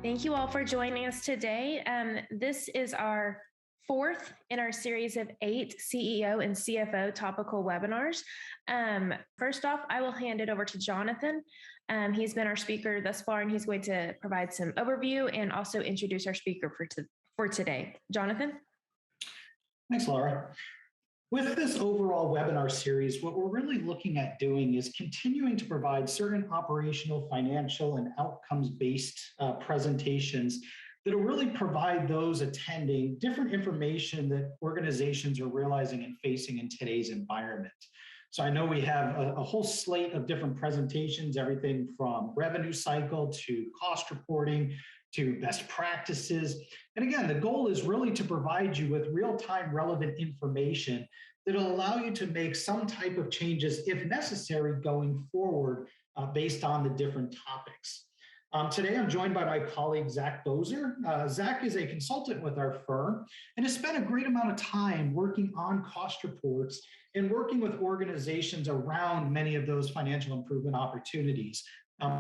Thank you all for joining us today. This is our fourth in our series of 8 CEO and CFO topical webinars. First off, I will hand it over to Jonathan. He's been our speaker thus far, and he's going to provide some overview and also introduce our speaker for today. Jonathan? Thanks, Laura. With this overall webinar series, what we're really looking at doing is continuing to provide certain operational, financial, and outcomes-based presentations that will really provide those attending different information that organizations are realizing and facing in today's environment. So I know we have a whole slate of different presentations, everything from revenue cycle to cost reporting to best practices. And again, the goal is really to provide you with real-time relevant information that'll allow you to make some type of changes if necessary going forward based on the different topics. Today, I'm joined by my colleague, Zach Bozer. Zach is a consultant with our firm and has spent a great amount of time working on cost reports and working with organizations around many of those financial improvement opportunities.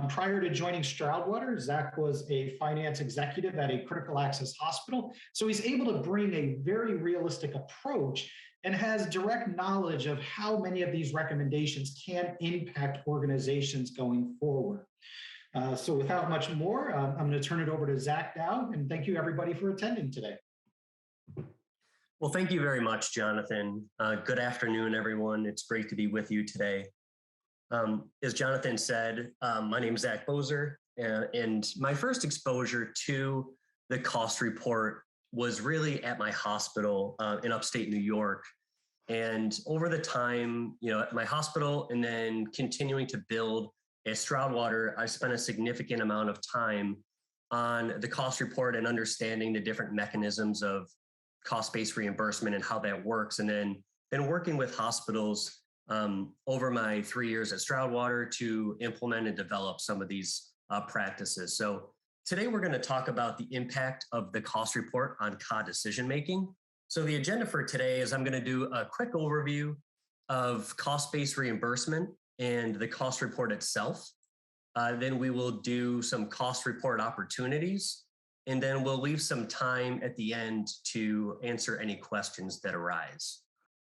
Prior to joining Stroudwater, Zach was a finance executive at a critical access hospital. So he's able to bring a very realistic approach and has direct knowledge of how many of these recommendations can impact organizations going forward. So without much more, I'm going to turn it over to Zach now, and thank you everybody for attending today. Well, thank you very much, Jonathan. Good afternoon, everyone. It's great to be with you today. As Jonathan said, my name is Zach Bozer, and my first exposure to the cost report was really at my hospital in upstate New York. And over the time, at my hospital and then continuing to build at Stroudwater, I spent a significant amount of time on the cost report and understanding the different mechanisms of cost-based reimbursement and how that works. And then been working with hospitals over my 3 years at Stroudwater to implement and develop some of these practices. So today we're going to talk about the impact of the cost report on CAH decision-making. So the agenda for today is I'm going to do a quick overview of cost-based reimbursement and the cost report itself. Then we will do some cost report opportunities, and then we'll leave some time at the end to answer any questions that arise.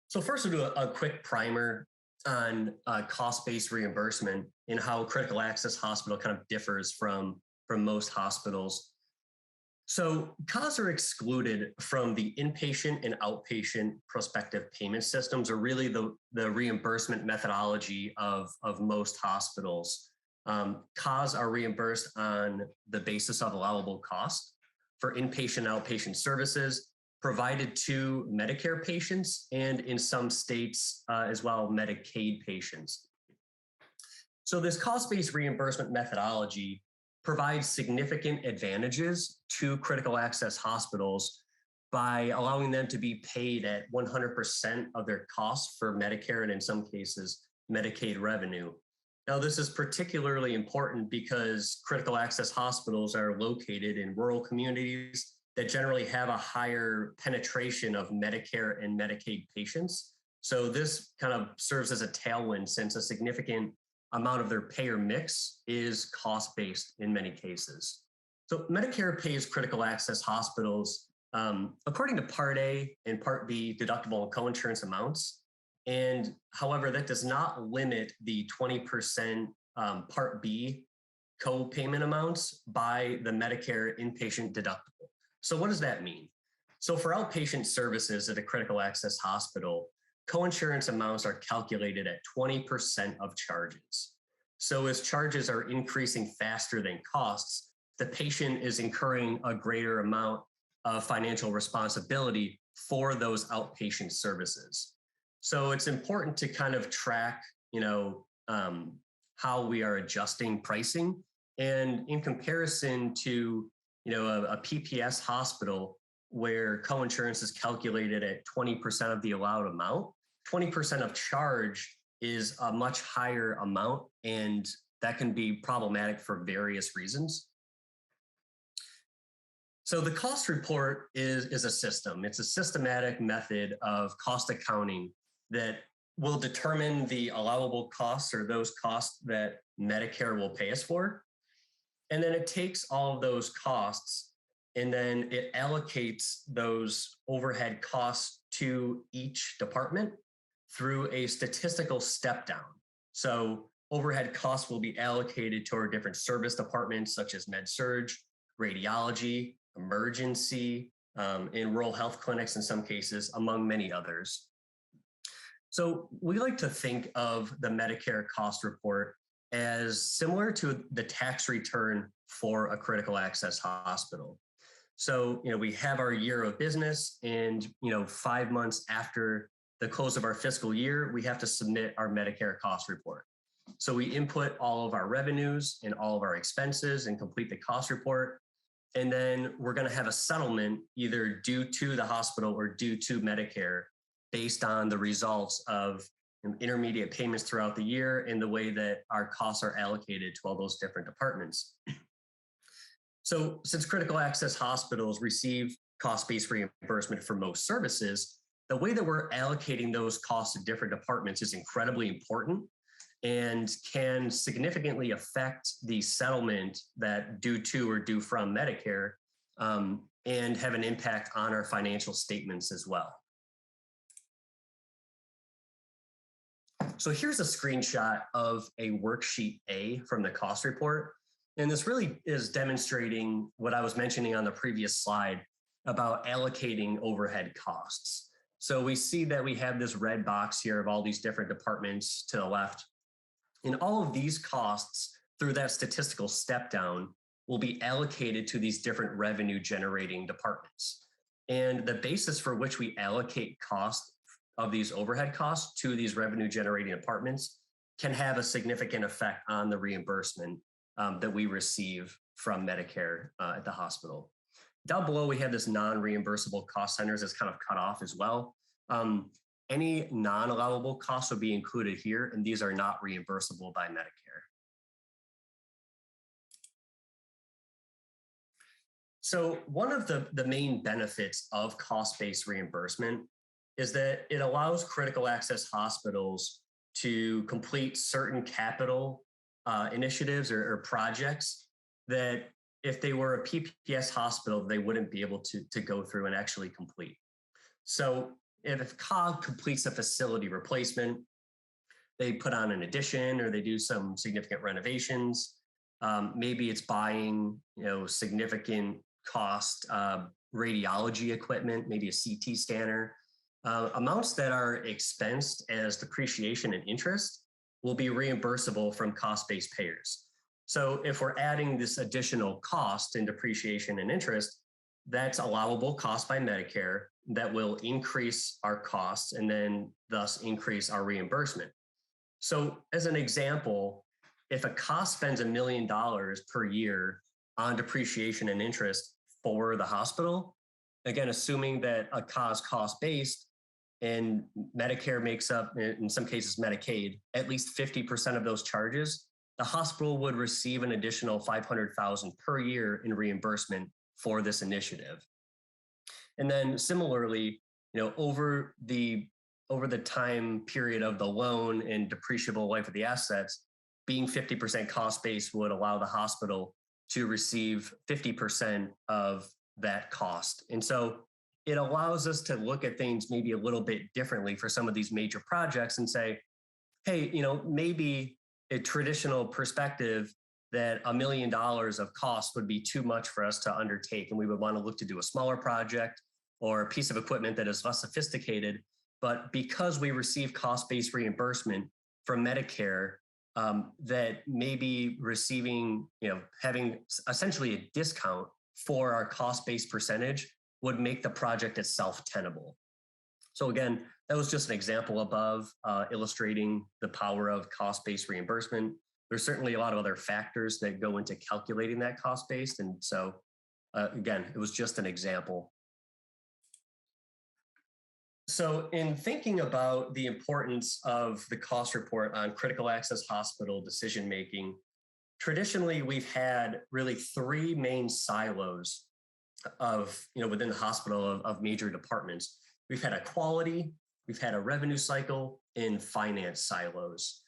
So first, we'll do a quick primer on cost-based reimbursement and how critical access hospital kind of differs from most hospitals. So CAHs are excluded from the inpatient and outpatient prospective payment systems, or really the reimbursement methodology of most hospitals. CAHs are reimbursed on the basis of allowable cost for inpatient and outpatient services provided to Medicare patients and in some states as well, Medicaid patients. So this cost-based reimbursement methodology provides significant advantages to critical access hospitals by allowing them to be paid at 100% of their costs for Medicare and in some cases, Medicaid revenue. Now, this is particularly important because critical access hospitals are located in rural communities that generally have a higher penetration of Medicare and Medicaid patients. So this kind of serves as a tailwind since a significant amount of their payer mix is cost-based in many cases. So Medicare pays critical access hospitals according to Part A and Part B deductible and coinsurance amounts. And however, that does not limit the 20% Part B co-payment amounts by the Medicare inpatient deductible. So what does that mean? So for outpatient services at a critical access hospital, coinsurance amounts are calculated at 20% of charges. So as charges are increasing faster than costs, the patient is incurring a greater amount of financial responsibility for those outpatient services. So it's important to kind of track, how we are adjusting pricing. And in comparison to, a PPS hospital where coinsurance is calculated at 20% of the allowed amount, 20% of charge is a much higher amount, and that can be problematic for various reasons. So the cost report is a system. It's a systematic method of cost accounting that will determine the allowable costs or those costs that Medicare will pay us for. And then it takes all of those costs and then it allocates those overhead costs to each department through a statistical step down. So overhead costs will be allocated to our different service departments, such as med-surg, radiology, emergency, in rural health clinics in some cases, among many others. So we like to think of the Medicare cost report as similar to the tax return for a critical access hospital. So, we have our year of business and, 5 months after the close of our fiscal year, we have to submit our Medicare cost report. So we input all of our revenues and all of our expenses and complete the cost report. And then we're going to have a settlement either due to the hospital or due to Medicare based on the results of intermediate payments throughout the year and the way that our costs are allocated to all those different departments. So since critical access hospitals receive cost-based reimbursement for most services, the way that we're allocating those costs to different departments is incredibly important and can significantly affect the settlement that due to or due from Medicare and have an impact on our financial statements as well. So here's a screenshot of a worksheet A from the cost report. And this really is demonstrating what I was mentioning on the previous slide about allocating overhead costs. So we see that we have this red box here of all these different departments to the left. And all of these costs through that statistical step down will be allocated to these different revenue generating departments. And the basis for which we allocate cost of these overhead costs to these revenue generating departments can have a significant effect on the reimbursement that we receive from Medicare at the hospital. Down below, we have this non-reimbursable cost centers that's kind of cut off as well. Any non-allowable costs will be included here, and these are not reimbursable by Medicare. So one of the main benefits of cost-based reimbursement is that it allows critical access hospitals to complete certain capital initiatives or projects that if they were a PPS hospital, they wouldn't be able to go through and actually complete. So if COG completes a facility replacement, they put on an addition or they do some significant renovations. Maybe it's buying, significant cost radiology equipment, maybe a CT scanner. Amounts that are expensed as depreciation and interest will be reimbursable from cost-based payers. So if we're adding this additional cost in depreciation and interest, that's allowable cost by Medicare that will increase our costs and then thus increase our reimbursement. So as an example, if a cost spends $1 million per year on depreciation and interest for the hospital, again, assuming that a cost-based and Medicare makes up, in some cases Medicaid, at least 50% of those charges, the hospital would receive an additional $500,000 per year in reimbursement for this initiative. And then similarly, over the time period of the loan and depreciable life of the assets, being 50% cost-based would allow the hospital to receive 50% of that cost. And so it allows us to look at things maybe a little bit differently for some of these major projects and say, hey, maybe a traditional perspective that $1 million of cost would be too much for us to undertake. And we would want to look to do a smaller project or a piece of equipment that is less sophisticated. But because we receive cost-based reimbursement from Medicare, that maybe receiving, having essentially a discount for our cost-based percentage would make the project itself tenable. So again, that was just an example above illustrating the power of cost-based reimbursement. There's certainly a lot of other factors that go into calculating that cost-based. And so again, it was just an example. So in thinking about the importance of the cost report on critical access hospital decision-making, traditionally we've had really three main silos of, within the hospital of major departments. We've had a quality, we've had a revenue cycle, and finance silos.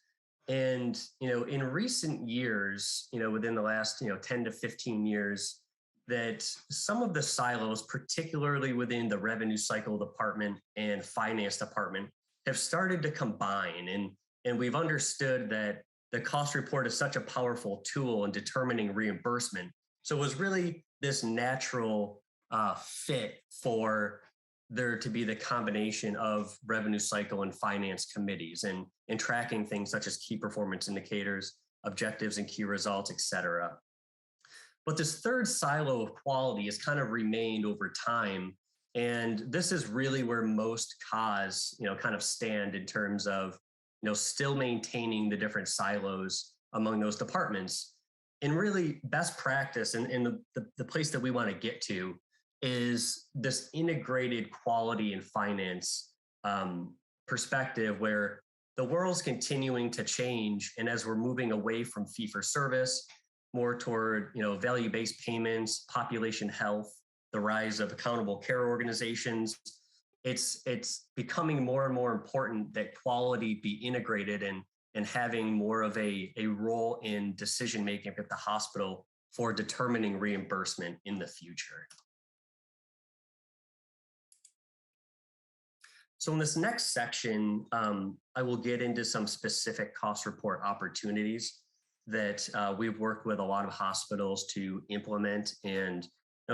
And, in recent years, within the last, 10 to 15 years, that some of the silos, particularly within the revenue cycle department and finance department, have started to combine. And we've understood that the cost report is such a powerful tool in determining reimbursement. So it was really this natural fit for there to be the combination of revenue cycle and finance committees and tracking things such as key performance indicators, objectives and key results, et cetera. But this third silo of quality has kind of remained over time. And this is really where most CAHs, kind of stand in terms of, still maintaining the different silos among those departments. And really best practice and the place that we want to get to is this integrated quality and finance perspective where the world's continuing to change. And as we're moving away from fee for service, more toward, value-based payments, population health, the rise of accountable care organizations, it's becoming more and more important that quality be integrated and having more of a role in decision-making at the hospital for determining reimbursement in the future. So in this next section, I will get into some specific cost report opportunities that we've worked with a lot of hospitals to implement and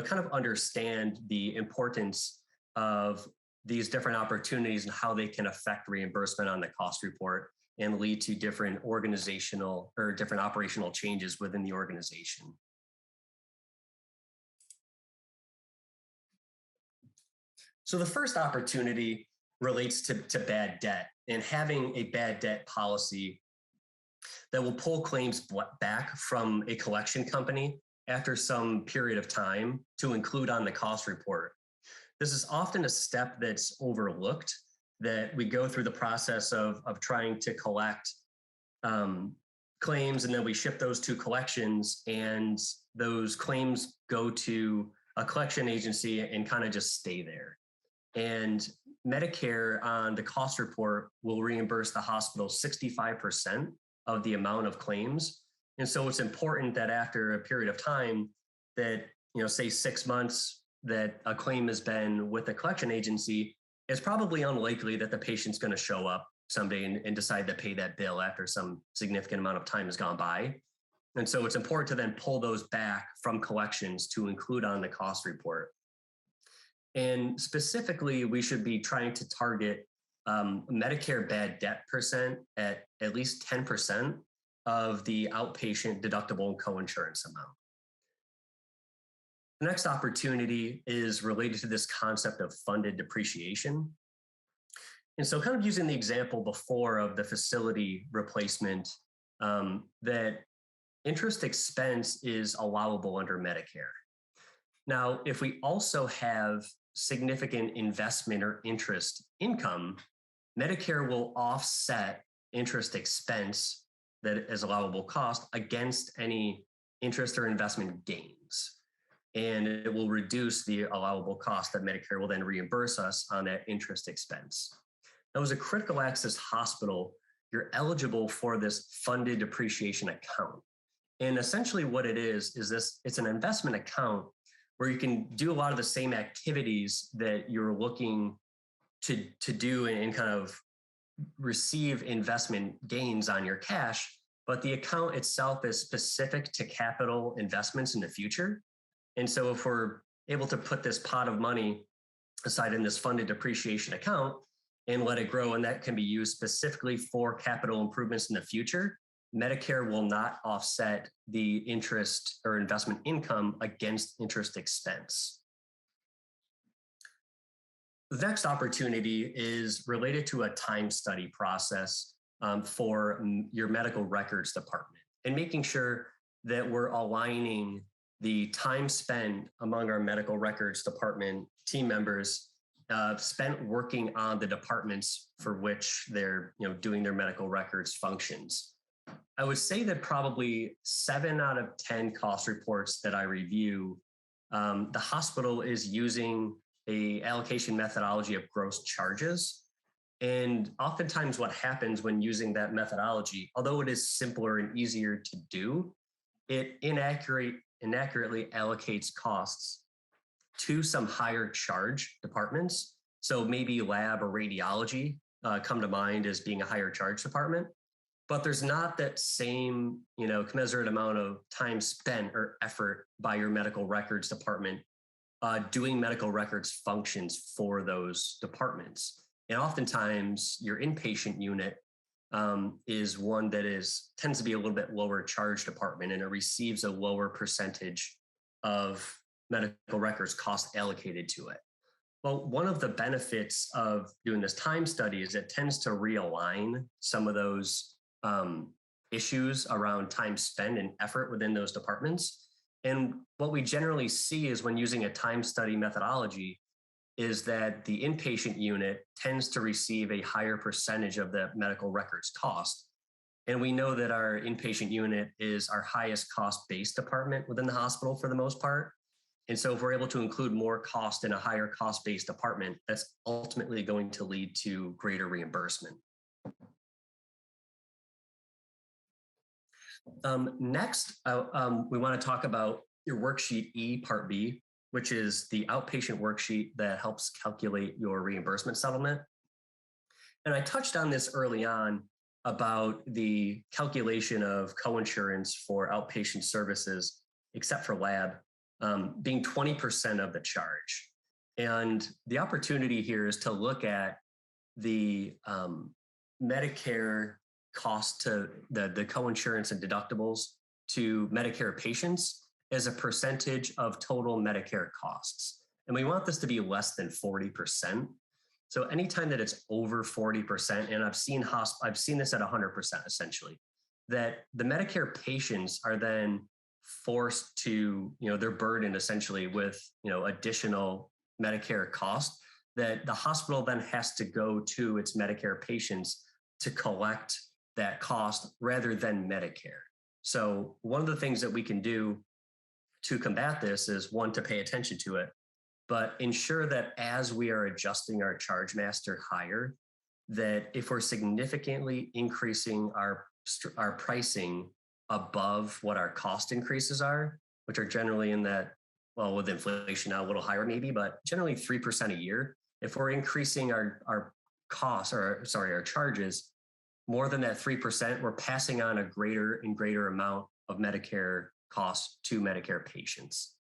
kind of understand the importance of these different opportunities and how they can affect reimbursement on the cost report and lead to different organizational or different operational changes within the organization. So the first opportunity relates to bad debt and having a bad debt policy that will pull claims back from a collection company after some period of time to include on the cost report. This is often a step that's overlooked, that we go through the process of trying to collect claims, and then we ship those to collections, and those claims go to a collection agency and kind of just stay there. And Medicare on the cost report will reimburse the hospital 65% of the amount of claims. And so it's important that after a period of time that, say 6 months, that a claim has been with a collection agency, it's probably unlikely that the patient's going to show up someday and decide to pay that bill after some significant amount of time has gone by. And so it's important to then pull those back from collections to include on the cost report. And specifically, we should be trying to target Medicare bad debt percent at least 10% of the outpatient deductible and coinsurance amount. The next opportunity is related to this concept of funded depreciation. And so kind of using the example before of the facility replacement, that interest expense is allowable under Medicare. Now, if we also have significant investment or interest income, Medicare will offset interest expense that is allowable cost against any interest or investment gains. And it will reduce the allowable cost that Medicare will then reimburse us on that interest expense. Now, as a critical access hospital, you're eligible for this funded depreciation account. And essentially what it is it's an investment account where you can do a lot of the same activities that you're looking to do and kind of receive investment gains on your cash, but the account itself is specific to capital investments in the future. And so if we're able to put this pot of money aside in this funded depreciation account and let it grow, and that can be used specifically for capital improvements in the future, Medicare will not offset the interest or investment income against interest expense. The next opportunity is related to a time study process for your medical records department and making sure that we're aligning the time spent among our medical records department team members spent working on the departments for which they're doing their medical records functions. I would say that probably 7 out of 10 cost reports that I review, the hospital is using a allocation methodology of gross charges. And oftentimes what happens when using that methodology, although it is simpler and easier to do, it inaccurately allocates costs to some higher charge departments. So maybe lab or radiology come to mind as being a higher charge department, but there's not that same, commensurate amount of time spent or effort by your medical records department doing medical records functions for those departments. And oftentimes your inpatient unit is one that tends to be a little bit lower charge department, and it receives a lower percentage of medical records cost allocated to it. Well, one of the benefits of doing this time study is it tends to realign some of those issues around time spent and effort within those departments. And what we generally see is when using a time study methodology is that the inpatient unit tends to receive a higher percentage of the medical records cost. And we know that our inpatient unit is our highest cost-based department within the hospital for the most part. And so if we're able to include more cost in a higher cost-based department, that's ultimately going to lead to greater reimbursement. Next, we want to talk about your worksheet E, Part B, which is the outpatient worksheet that helps calculate your reimbursement settlement. And I touched on this early on about the calculation of coinsurance for outpatient services, except for lab, being 20% of the charge. And the opportunity here is to look at the Medicare cost to the coinsurance and deductibles to Medicare patients as a percentage of total Medicare costs. And we want this to be less than 40%. So anytime that it's over 40%, and I've seen this at 100% essentially, that the Medicare patients are then forced to, they're burdened essentially with, additional Medicare cost that the hospital then has to go to its Medicare patients to collect that cost rather than Medicare. So one of the things that we can do to combat this is, one, to pay attention to it, but ensure that as we are adjusting our charge master higher, that if we're significantly increasing our pricing above what our cost increases are, which are generally in that, well, with inflation now a little higher maybe, but generally 3% a year. If we're increasing our costs, our charges more than that 3%, we're passing on a greater and greater amount of Medicare costs to Medicare patients.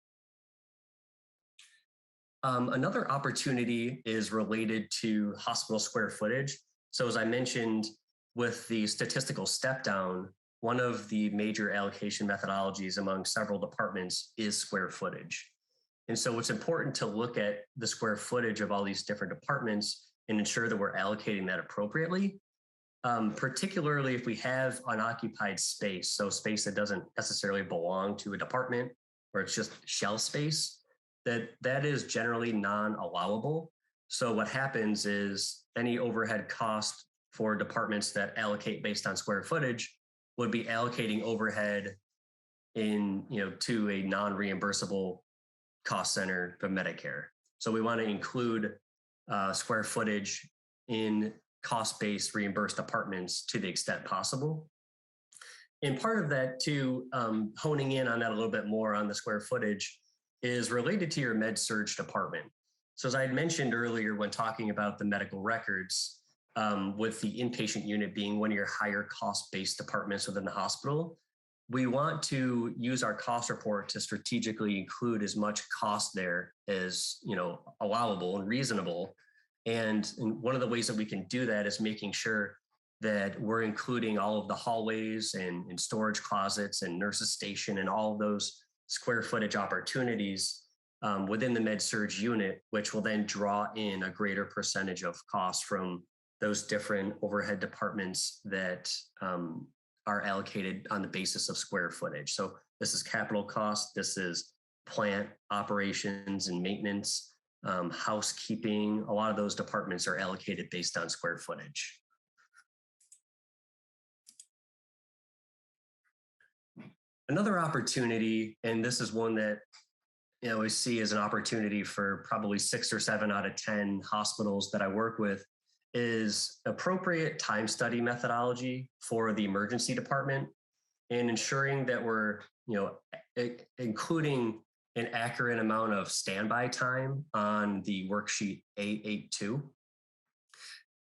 Another opportunity is related to hospital square footage. So as I mentioned, with the statistical step down, one of the major allocation methodologies among several departments is square footage. And so it's important to look at the square footage of all these different departments and ensure that we're allocating that appropriately, particularly if we have unoccupied space, so space that doesn't necessarily belong to a department or it's just shell space, that is generally non-allowable. So what happens is any overhead cost for departments that allocate based on square footage would be allocating overhead to a non-reimbursable cost center for Medicare. So we want to include square footage in cost-based reimbursed departments to the extent possible. And part of that too, honing in on that a little bit more on the square footage, is related to your med-surg department. So as I had mentioned earlier when talking about the medical records, with the inpatient unit being one of your higher cost-based departments within the hospital, we want to use our cost report to strategically include as much cost there as allowable and reasonable. And one of the ways that we can do that is making sure that we're including all of the hallways and storage closets and nurses station and all of those square footage opportunities within the med-surg unit, which will then draw in a greater percentage of costs from those different overhead departments that are allocated on the basis of square footage. So this is capital cost, this is plant operations and maintenance, housekeeping. A lot of those departments are allocated based on square footage. Another opportunity, and this is one that we see as an opportunity for probably 6 or 7 out of 10 hospitals that I work with, is appropriate time study methodology for the emergency department and ensuring that we're, including an accurate amount of standby time on the worksheet A82.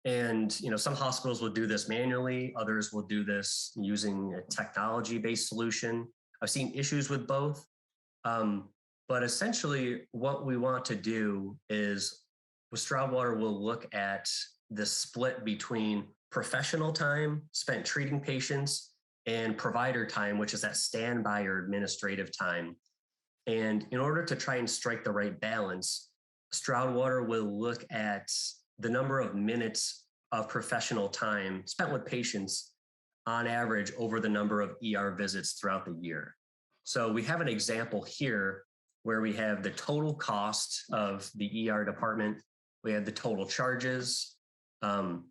And, some hospitals will do this manually, others will do this using a technology-based solution. I've seen issues with both. But essentially what we want to do is with Stroudwater, we'll look at the split between professional time spent treating patients and provider time, which is that standby or administrative time. And in order to try and strike the right balance, Stroudwater will look at the number of minutes of professional time spent with patients on average over the number of ER visits throughout the year. So we have an example here where we have the total cost of the ER department. We have the total charges,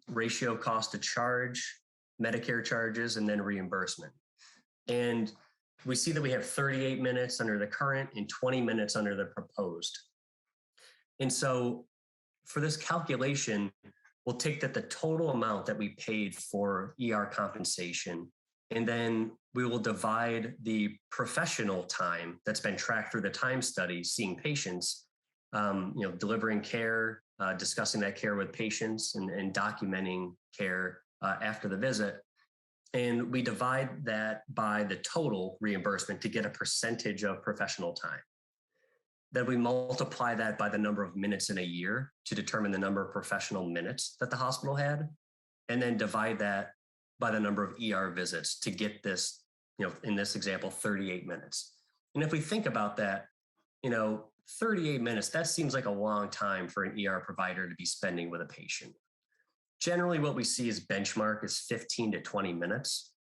ratio cost to charge, Medicare charges, and then reimbursement. And we see that we have 38 minutes under the current and 20 minutes under the proposed. And so for this calculation, we'll take that the total amount that we paid for ER compensation, and then we will divide the professional time that's been tracked through the time study, seeing patients, delivering care, discussing that care with patients and documenting care after the visit. And we divide that by the total reimbursement to get a percentage of professional time. Then we multiply that by the number of minutes in a year to determine the number of professional minutes that the hospital had, and then divide that by the number of ER visits to get this, in this example, 38 minutes. And if we think about that, 38 minutes, that seems like a long time for an ER provider to be spending with a patient. Generally, what we see as benchmark is 15 to 20 minutes.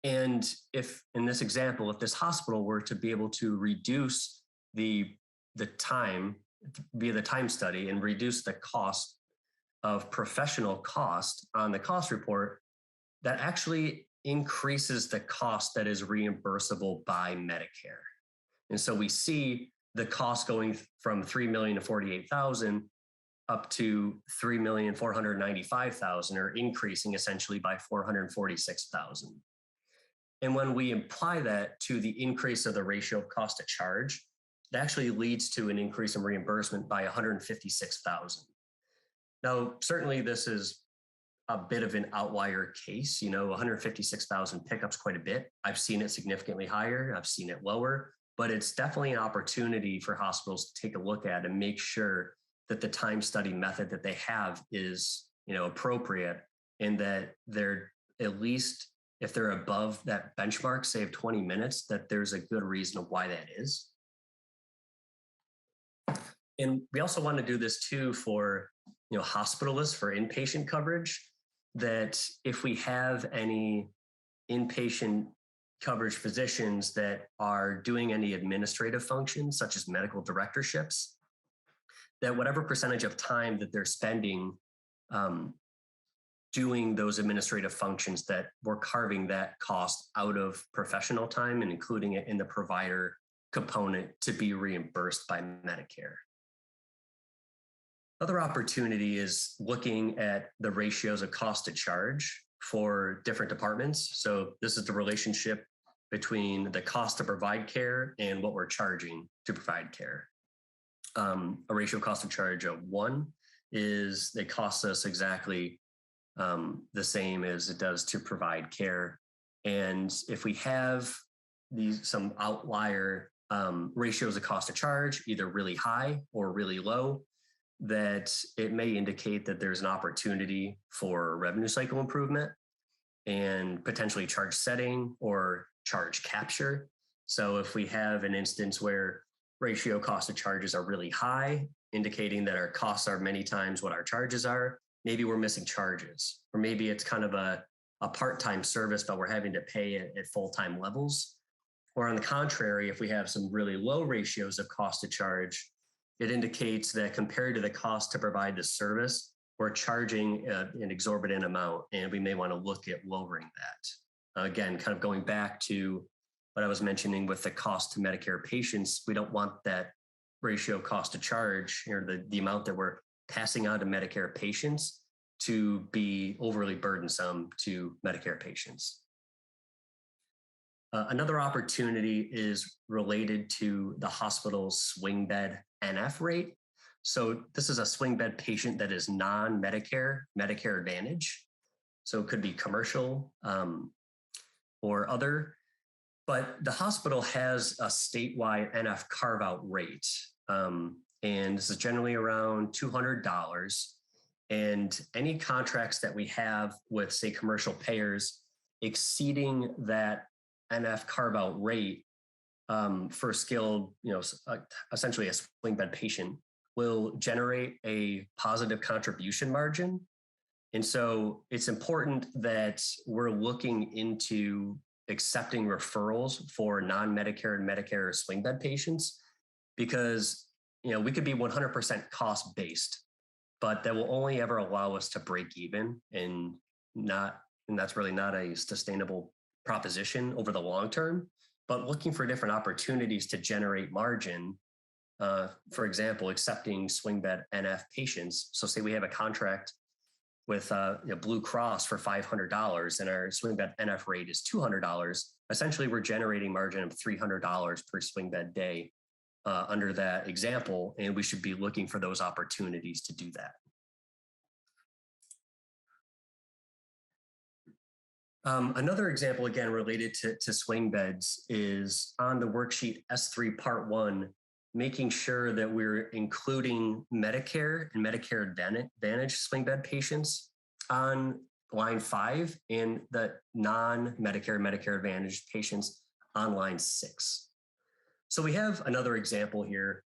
And if, in this example, if this hospital were to be able to reduce the time via the time study and reduce the cost of professional cost on the cost report, that actually increases the cost that is reimbursable by Medicare. And so we see the cost going from $3 million to $48,000 up to $3,495,000, or increasing essentially by $446,000. And when we apply that to the increase of the ratio of cost to charge, it actually leads to an increase in reimbursement by $156,000. Now, certainly this is a bit of an outlier case, 156,000 pickups quite a bit. I've seen it significantly higher. I've seen it lower, but it's definitely an opportunity for hospitals to take a look at and make sure that the time study method that they have is, appropriate, and that they're, at least if they're above that benchmark, say of 20 minutes, that there's a good reason of why that is. And we also want to do this too for, hospitalists for inpatient coverage, that if we have any inpatient coverage physicians that are doing any administrative functions, such as medical directorships, that whatever percentage of time that they're spending doing those administrative functions, that we're carving that cost out of professional time and including it in the provider component to be reimbursed by Medicare. Other opportunity is looking at the ratios of cost to charge for different departments. So this is the relationship between the cost to provide care and what we're charging to provide care. A ratio cost to charge of 1 is they cost us exactly the same as it does to provide care. And if we have some outlier ratios of cost to charge, either really high or really low, that it may indicate that there's an opportunity for revenue cycle improvement and potentially charge setting or charge capture. So if we have an instance where ratio cost of charges are really high, indicating that our costs are many times what our charges are, maybe we're missing charges, or maybe it's kind of a part-time service, but we're having to pay it at full-time levels. Or on the contrary, if we have some really low ratios of cost to charge, it indicates that compared to the cost to provide the service, we're charging an exorbitant amount, and we may want to look at lowering that. Again, kind of going back to what I was mentioning with the cost to Medicare patients, we don't want that ratio cost to charge, or the amount that we're passing on to Medicare patients to be overly burdensome to Medicare patients. Another opportunity is related to the hospital's swing bed NF rate. So this is a swing bed patient that is non-Medicare, Medicare Advantage. So it could be commercial or other, but the hospital has a statewide NF carve-out rate. And this is generally around $200. And any contracts that we have with, say, commercial payers exceeding that NF carve-out rate for skilled, essentially a swing bed patient will generate a positive contribution margin. And so it's important that we're looking into accepting referrals for non-Medicare and Medicare swing bed patients, because we could be 100% cost-based, but that will only ever allow us to break even, and that's really not a sustainable proposition over the long term. But looking for different opportunities to generate margin, for example, accepting swing bed NF patients. So say we have a contract with Blue Cross for $500 and our swing bed NF rate is $200. Essentially, we're generating margin of $300 per swing bed day under that example, and we should be looking for those opportunities to do that. Another example, again, related to swing beds is on the worksheet S3 Part 1, making sure that we're including Medicare and Medicare Advantage swing bed patients on line 5 and the non-Medicare, Medicare Advantage patients on line 6. So we have another example here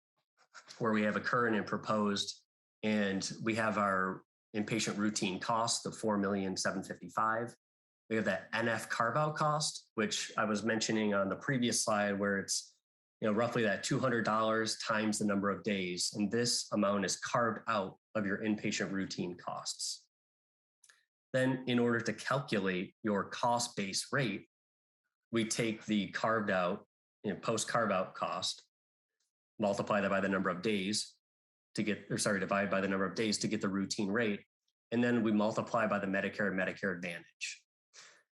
where we have a current and proposed, and we have our inpatient routine cost of $4,755,000. We have that NF carve-out cost, which I was mentioning on the previous slide, where it's roughly that $200 times the number of days. And this amount is carved out of your inpatient routine costs. Then in order to calculate your cost-based rate, we take the carved out, post-carve-out cost, multiply that by the number of days divide by the number of days to get the routine rate. And then we multiply by the Medicare and Medicare Advantage.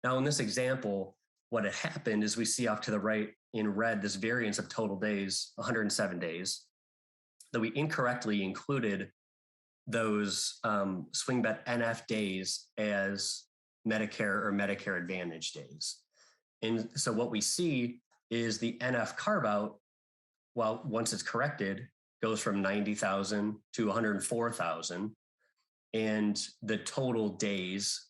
Now in this example, what had happened is we see off to the right in red, this variance of total days, 107 days, that we incorrectly included those swing bed NF days as Medicare or Medicare Advantage days. And so what we see is the NF carve-out, well, once it's corrected, goes from 90,000 to 104,000, and the total days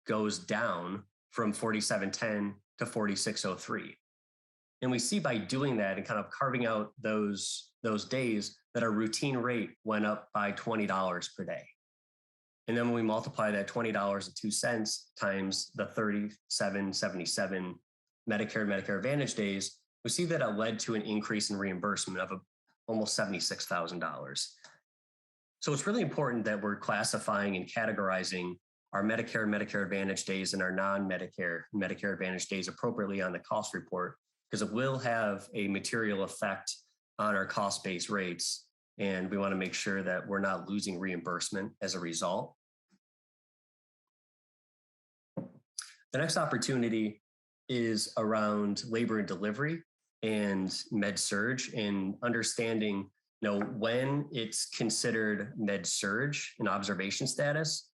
goes down from 4,710 to 4,603. And we see by doing that and kind of carving out those days that our routine rate went up by $20 per day. And then when we multiply that $20.02 times the 3,777 Medicare and Medicare Advantage days, we see that it led to an increase in reimbursement of almost $76,000. So it's really important that we're classifying and categorizing our Medicare and Medicare Advantage days and our non-Medicare Medicare Advantage days appropriately on the cost report, because it will have a material effect on our cost-based rates. And we want to make sure that we're not losing reimbursement as a result. The next opportunity is around labor and delivery and med-surg, and understanding when it's considered med-surg in observation status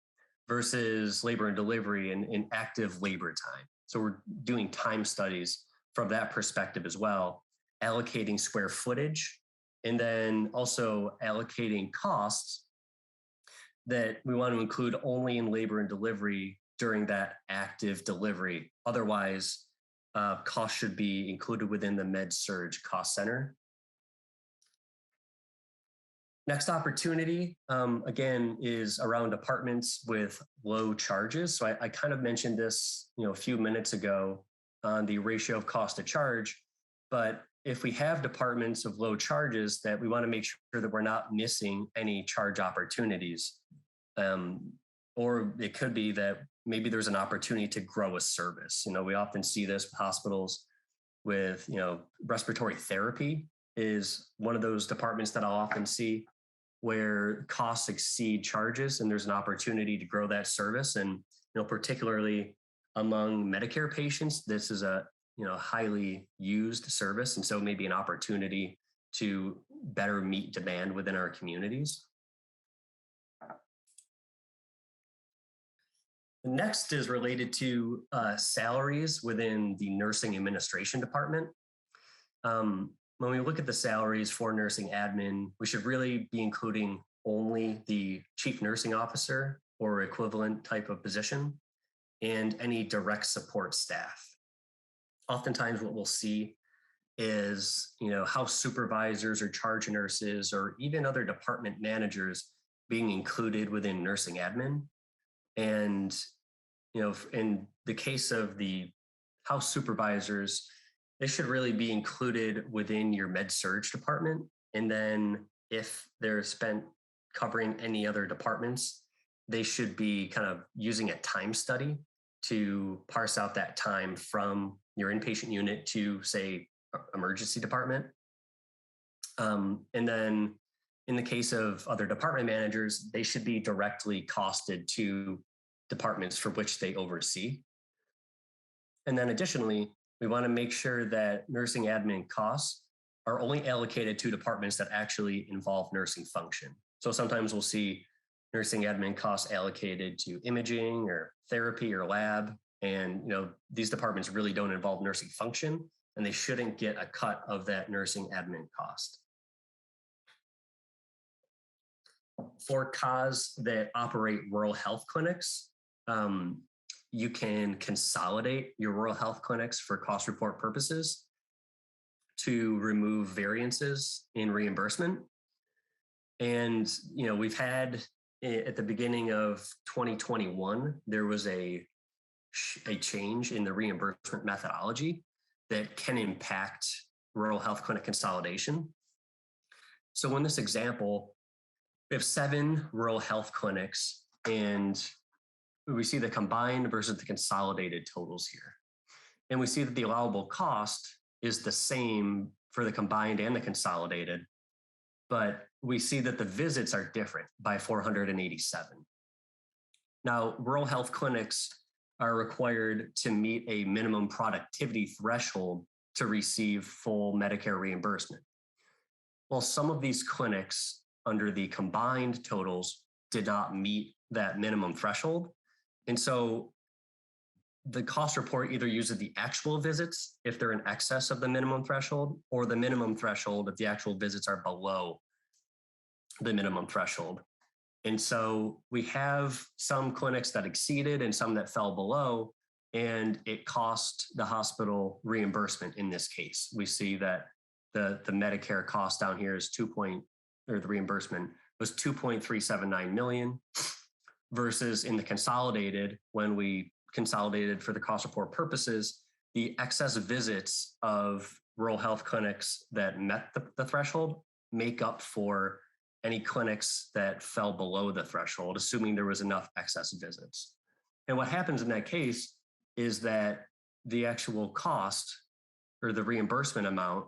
versus labor and delivery in active labor time. So we're doing time studies from that perspective as well, allocating square footage, and then also allocating costs that we want to include only in labor and delivery during that active delivery. Otherwise, costs should be included within the med-surg cost center. Next opportunity, again, is around departments with low charges. So I kind of mentioned this a few minutes ago on the ratio of cost to charge, but if we have departments of low charges, that we want to make sure that we're not missing any charge opportunities. Or it could be that maybe there's an opportunity to grow a service. We often see this with hospitals with, respiratory therapy is one of those departments that I'll often see where costs exceed charges and there's an opportunity to grow that service. And, particularly among Medicare patients, this is a, highly used service. And so maybe an opportunity to better meet demand within our communities. Next is related to salaries within the nursing administration department. When we look at the salaries for nursing admin, we should really be including only the chief nursing officer or equivalent type of position and any direct support staff. Oftentimes what we'll see is, house supervisors or charge nurses or even other department managers being included within nursing admin. And, in the case of the house supervisors, they should really be included within your med-surg department. And then if they're spent covering any other departments, they should be kind of using a time study to parse out that time from your inpatient unit to, say, emergency department. And then in the case of other department managers, they should be directly costed to departments for which they oversee. And then additionally, we want to make sure that nursing admin costs are only allocated to departments that actually involve nursing function. So sometimes we'll see nursing admin costs allocated to imaging or therapy or lab. And these departments really don't involve nursing function, and they shouldn't get a cut of that nursing admin cost. For CAHs that operate rural health clinics, you can consolidate your rural health clinics for cost report purposes to remove variances in reimbursement. And, we've had at the beginning of 2021, there was a change in the reimbursement methodology that can impact rural health clinic consolidation. So in this example, we have 7 rural health clinics, and we see the combined versus the consolidated totals here. And we see that the allowable cost is the same for the combined and the consolidated, but we see that the visits are different by 487. Now, rural health clinics are required to meet a minimum productivity threshold to receive full Medicare reimbursement. Well, some of these clinics under the combined totals did not meet that minimum threshold. And so the cost report either uses the actual visits if they're in excess of the minimum threshold, or the minimum threshold if the actual visits are below the minimum threshold. And so we have some clinics that exceeded and some that fell below, and it cost the hospital reimbursement in this case. We see that the Medicare cost down here is the reimbursement was 2.379 million. Versus in the consolidated, when we consolidated for the cost report purposes, the excess visits of rural health clinics that met the threshold make up for any clinics that fell below the threshold, assuming there was enough excess visits. And what happens in that case is that the actual cost or the reimbursement amount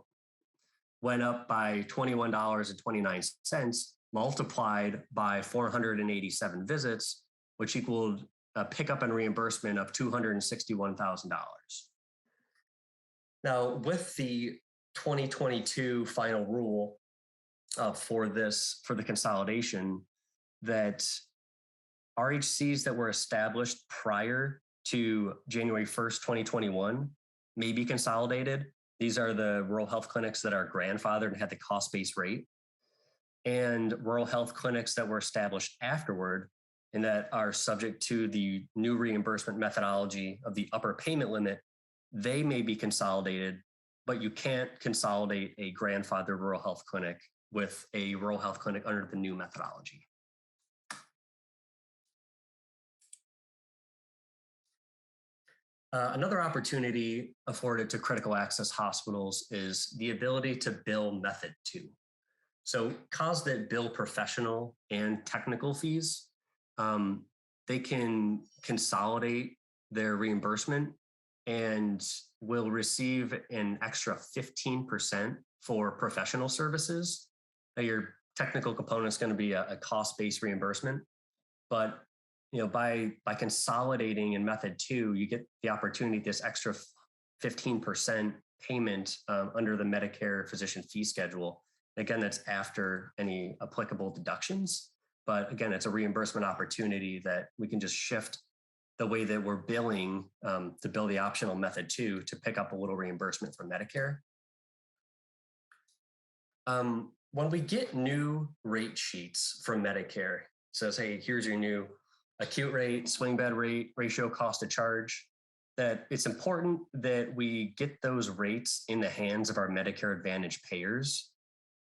went up by $21.29, multiplied by 487 visits, which equaled a pickup and reimbursement of $261,000. Now, with the 2022 final rule for the consolidation, that RHCs that were established prior to January 1st, 2021 may be consolidated. These are the rural health clinics that are grandfathered and had the cost-based rate. And rural health clinics that were established afterward and that are subject to the new reimbursement methodology of the upper payment limit, they may be consolidated, but you can't consolidate a grandfathered rural health clinic with a rural health clinic under the new methodology. Another opportunity afforded to critical access hospitals is the ability to bill method 2. So CAHs that bill professional and technical fees, they can consolidate their reimbursement and will receive an extra 15% for professional services. Now you're technical component is going to be a cost-based reimbursement. But by consolidating in method 2, you get the opportunity, this extra 15% payment under the Medicare physician fee schedule. Again, that's after any applicable deductions. But again, it's a reimbursement opportunity that we can just shift the way that we're billing to bill the optional method 2 to pick up a little reimbursement from Medicare. When we get new rate sheets from Medicare, it says, hey, here's your new acute rate, swing bed rate, ratio cost of charge, that it's important that we get those rates in the hands of our Medicare Advantage payers,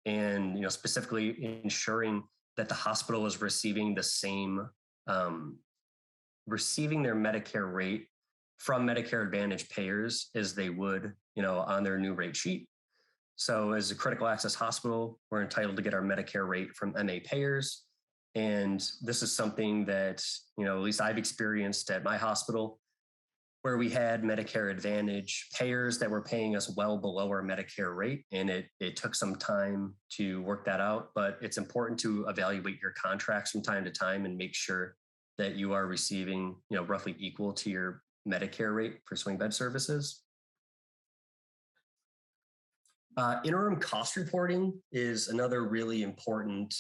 and specifically ensuring that the hospital is receiving the same, receiving their Medicare rate from Medicare Advantage payers as they would, on their new rate sheet. So as a critical access hospital, we're entitled to get our Medicare rate from MA payers. And this is something that, at least I've experienced at my hospital, where we had Medicare Advantage payers that were paying us well below our Medicare rate. And it took some time to work that out, but it's important to evaluate your contracts from time to time and make sure that you are receiving, roughly equal to your Medicare rate for swing bed services. Interim cost reporting is another really important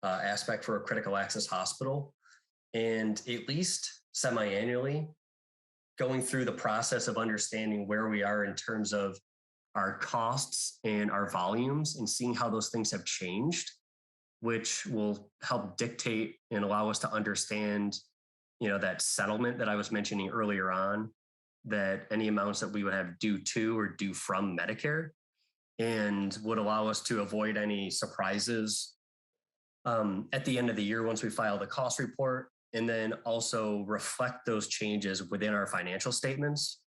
aspect for a critical access hospital. And at least semi-annually, going through the process of understanding where we are in terms of our costs and our volumes and seeing how those things have changed, which will help dictate and allow us to understand, that settlement that I was mentioning earlier on, that any amounts that we would have due to or due from Medicare, and would allow us to avoid any surprises at the end of the year once we file the cost report, and then also reflect those changes within our financial statements.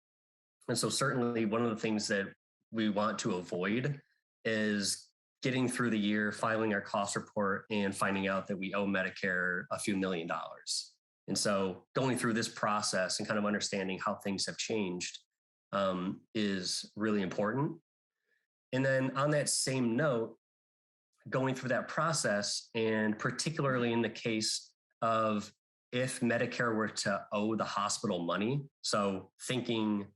And so certainly one of the things that we want to avoid is getting through the year, filing our cost report, and finding out that we owe Medicare a few $1 million. And so going through this process and kind of understanding how things have changed is really important. And then on that same note, going through that process, and particularly in the case of if Medicare were to owe the hospital money, so thinking,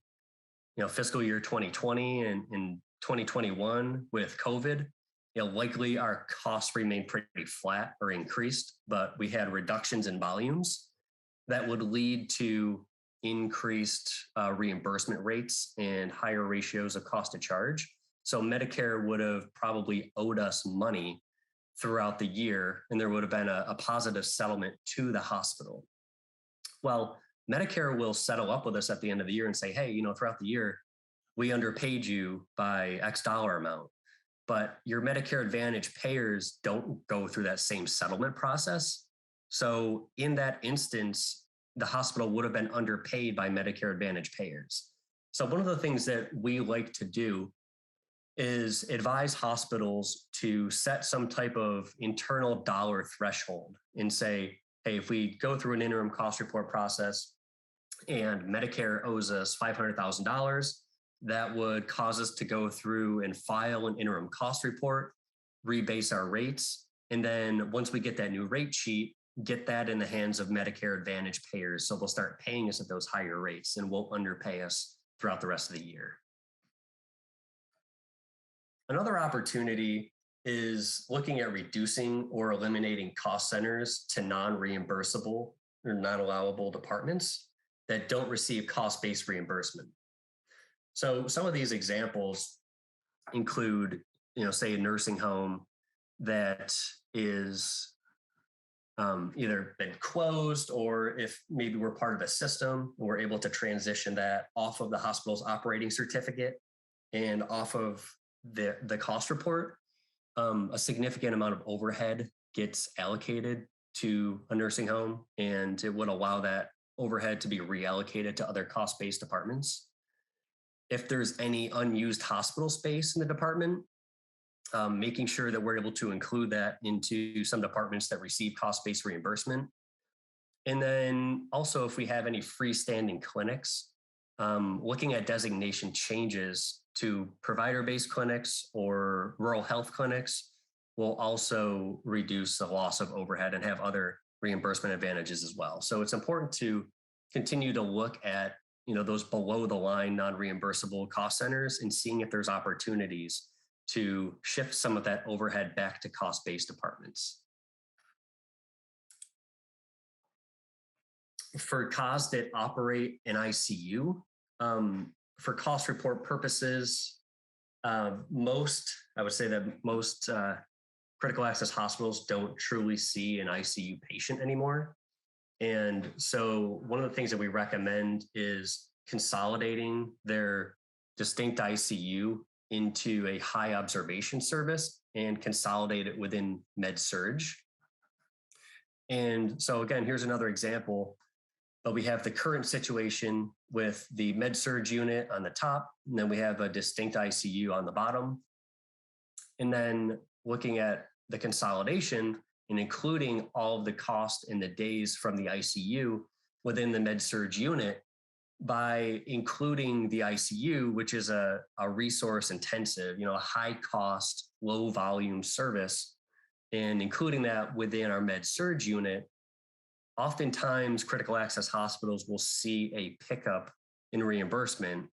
fiscal year 2020 and 2021 with COVID, likely our costs remained pretty flat or increased, but we had reductions in volumes that would lead to increased reimbursement rates and higher ratios of cost of charge. So Medicare would have probably owed us money throughout the year, and there would have been a positive settlement to the hospital. Well, Medicare will settle up with us at the end of the year and say, hey, throughout the year, we underpaid you by X dollar amount. But your Medicare Advantage payers don't go through that same settlement process. So in that instance, the hospital would have been underpaid by Medicare Advantage payers. So one of the things that we like to do is advise hospitals to set some type of internal dollar threshold and say, hey, if we go through an interim cost report process and Medicare owes us $500,000, that would cause us to go through and file an interim cost report, rebase our rates, and then once we get that new rate sheet, get that in the hands of Medicare Advantage payers. So they'll start paying us at those higher rates and won't underpay us throughout the rest of the year. Another opportunity is looking at reducing or eliminating cost centers to non-reimbursable or non-allowable departments that don't receive cost-based reimbursement. So some of these examples include, say a nursing home that is either been closed, or if maybe we're part of a system, we're able to transition that off of the hospital's operating certificate and off of the cost report, a significant amount of overhead gets allocated to a nursing home, and it would allow that overhead to be reallocated to other cost-based departments. If there's any unused hospital space in the department, making sure that we're able to include that into some departments that receive cost-based reimbursement. And then also if we have any freestanding clinics, looking at designation changes to provider-based clinics or rural health clinics, will also reduce the loss of overhead and have other reimbursement advantages as well. So it's important to continue to look at those below the line non-reimbursable cost centers and seeing if there's opportunities to shift some of that overhead back to cost-based departments. For COS that operate in ICU, for cost report purposes, I would say that most critical access hospitals don't truly see an ICU patient anymore. And so one of the things that we recommend is consolidating their distinct ICU into a high observation service and consolidate it within med-surg. And so again, here's another example. But we have the current situation with the med-surg unit on the top, and then we have a distinct ICU on the bottom. And then looking at the consolidation and including all of the cost and the days from the ICU within the med-surg unit by including the ICU, which is a resource intensive, a high cost, low volume service, and including that within our med-surg unit. Oftentimes, critical access hospitals will see a pickup in reimbursement.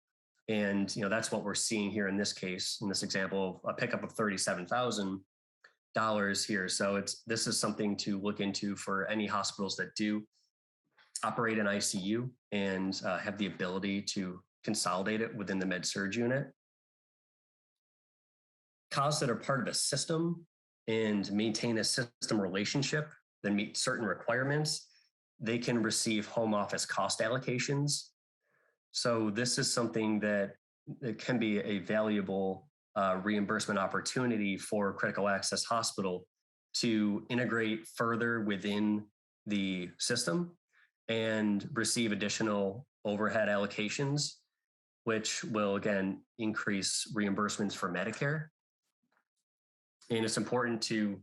And that's what we're seeing here in this case, in this example, a pickup of $37,000 here. So this is something to look into for any hospitals that do operate an ICU and have the ability to consolidate it within the med-surg unit. COS that are part of a system and maintain a system relationship that meet certain requirements, they can receive home office cost allocations. So this is something that can be a valuable reimbursement opportunity for critical access hospital to integrate further within the system and receive additional overhead allocations, which will again increase reimbursements for Medicare. And it's important to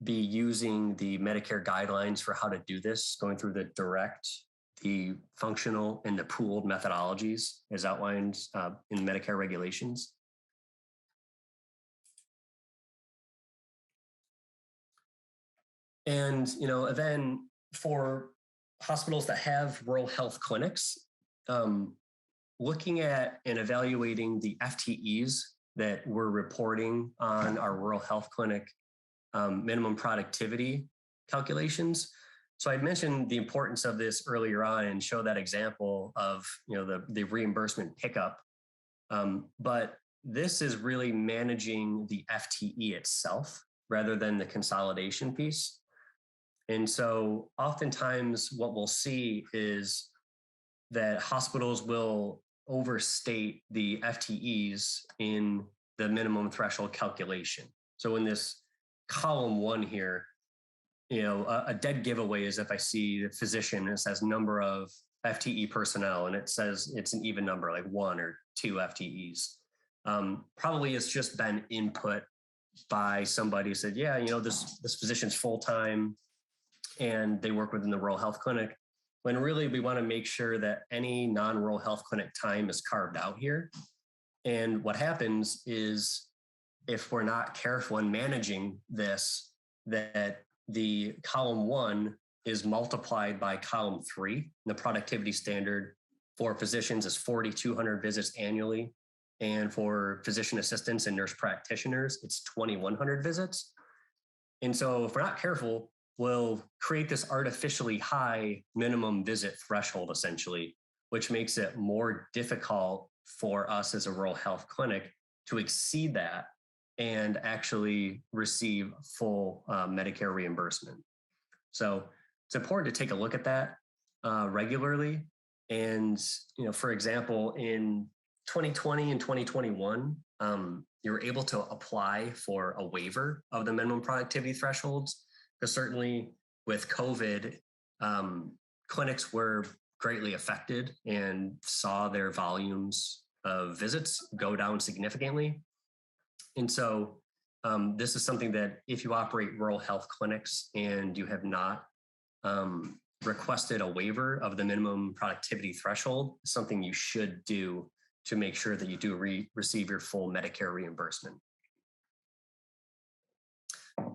be using the Medicare guidelines for how to do this, going through the direct, the functional, and the pooled methodologies as outlined in Medicare regulations. And then for hospitals that have rural health clinics, looking at and evaluating the FTEs that we're reporting on our rural health clinic minimum productivity calculations. So I mentioned the importance of this earlier on and show that example of the reimbursement pickup. But this is really managing the FTE itself rather than the consolidation piece. And so oftentimes what we'll see is that hospitals will overstate the FTEs in the minimum threshold calculation. So in this column 1 here, a dead giveaway is if I see the physician and it says number of FTE personnel and it says it's an even number, like 1 or 2 FTEs. Probably it's just been input by somebody who said, yeah, this physician's full-time and they work within the rural health clinic. When really we want to make sure that any non-rural health clinic time is carved out here. And what happens is if we're not careful in managing this, that the column 1 is multiplied by column 3. The productivity standard for physicians is 4,200 visits annually. And for physician assistants and nurse practitioners, it's 2,100 visits. And so if we're not careful, we'll create this artificially high minimum visit threshold, essentially, which makes it more difficult for us as a rural health clinic to exceed that and actually receive full Medicare reimbursement. So it's important to take a look at that regularly. And, for example, in 2020 and 2021, you were able to apply for a waiver of the minimum productivity thresholds, because certainly with COVID, clinics were greatly affected and saw their volumes of visits go down significantly. And so this is something that if you operate rural health clinics and you have not requested a waiver of the minimum productivity threshold, something you should do to make sure that you do receive your full Medicare reimbursement.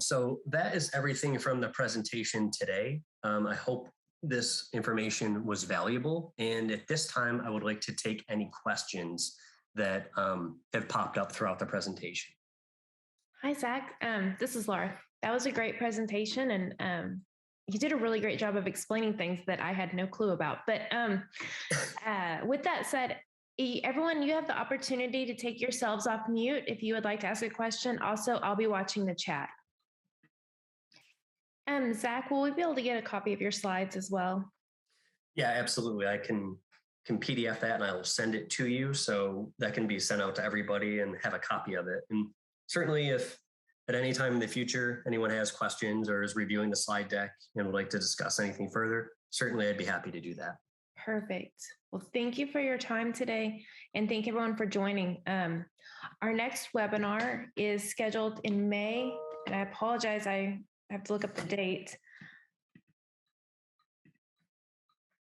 So that is everything from the presentation today. I hope this information was valuable. And at this time, I would like to take any questions that have popped up throughout the presentation. Hi, Zach. This is Laura. That was a great presentation, and you did a really great job of explaining things that I had no clue about. But with that said, everyone, you have the opportunity to take yourselves off mute if you would like to ask a question. Also, I'll be watching the chat. Zach, will we be able to get a copy of your slides as well? Yeah, absolutely. I can PDF that and I'll send it to you so that can be sent out to everybody and have a copy of it. And certainly if at any time in the future anyone has questions or is reviewing the slide deck and would like to discuss anything further, certainly I'd be happy to do that. Perfect. Well, thank you for your time today, and thank everyone for joining. Our next webinar is scheduled in May, and I apologize, I have to look up the date.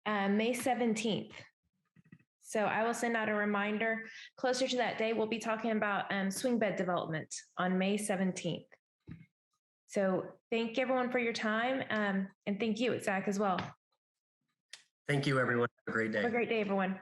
May 17th. So I will send out a reminder. Closer to that day, we'll be talking about swing bed development on May 17th. So thank everyone for your time, and thank you, Zach, as well. Thank you, everyone. Have a great day. Have a great day, everyone.